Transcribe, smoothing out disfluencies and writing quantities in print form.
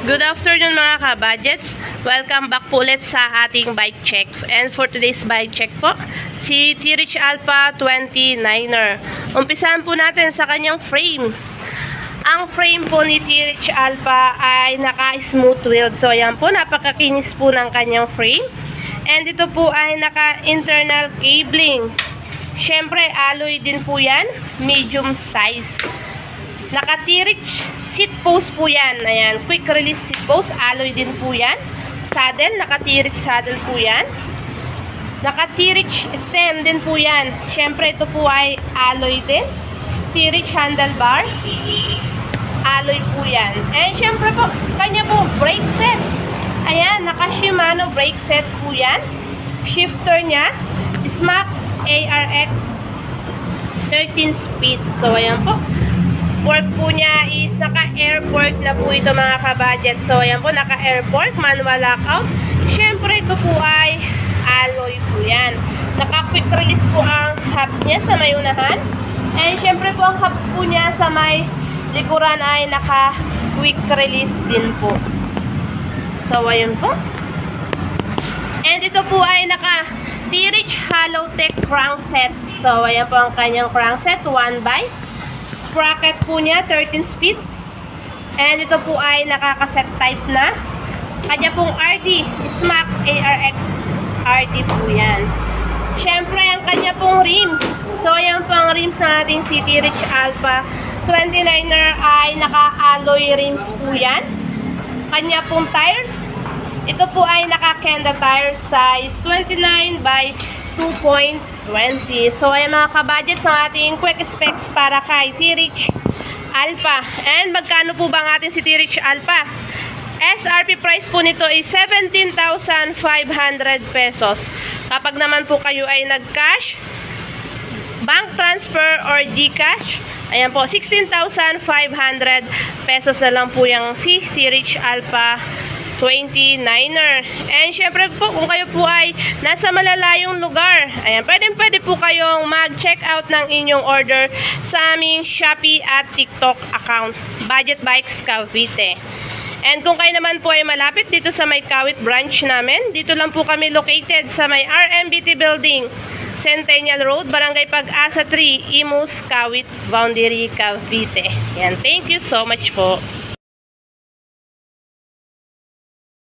Good afternoon mga ka-budgets. Welcome back po ulit sa ating bike check. And for today's bike check po, si T-Reach Alpha 29er. Umpisahan po natin sa kanyang frame. Ang frame po ni T-Reach Alpha ay naka-smooth wheeled. So ayan po, napakakinis po ng kanyang frame. And ito po ay naka-internal cabling. Syempre, alloy din po yan. Medium size. Naka-T-Reach seat post po yan. Ayan, quick release seat post. Alloy din po yan. Saddle, naka-T-Reach saddle po yan. Naka-T-Reach stem din po yan. Syempre, ito po ay alloy din. T-Reach handlebar. Alloy po yan. And syempre po, kanya po brake set. Ayan, naka-Shimano brake set po yan. Shifter niya, SMAC ARX 13 speed. So, ayan po. Fork po niya is naka-air fork na po ito mga ka-budget. So, ayan po, naka-air fork, manual lockout. Syempre, ito po ay alloy po yan. Naka-quick release po ang hubs niya sa may unahan. And syempre po, ang hubs po niya sa may likuran ay naka-quick release din po. So, ayan po. And ito po ay naka-T-Reach Halotech crankset. So, ayan po ang kanyang crankset, 1x. Sprocket po niya, 13 speed. And ito po ay nakakaset type na. Kanya pong RD, SMAC ARX RD po yan. Syempre, ang kanya pong rims. So, ayan po ang rims ng ating T-Reach Alpha 29er ay naka-alloy rims po yan. Kanya pong tires. Ito po ay naka-Kenda tires size 29 by 2.20. So, ayan mga ka-budget sa ating quick specs para kay T-Reach Alpha. And magkano po ba ang ating si T-Reach Alpha? SRP price po nito is 17,500 pesos. Kapag naman po kayo ay nag-cash, bank transfer or GCash, ayan po, 16,500 pesos na lang po yung si T-Reach Alpha 29er. And syempre po, kung kayo po ay nasa malalayong lugar, ayan, pwede po kayong mag-check out ng inyong order sa aming Shopee at TikTok account, Budget Bikes Cavite. And kung kayo naman po ay malapit dito sa may Kawit branch namin, dito lang po kami located sa may RMBT Building, Centennial Road, Barangay Pag-asa 3, Imus, Kawit, Boundary, Cavite. Yan, thank you so much po.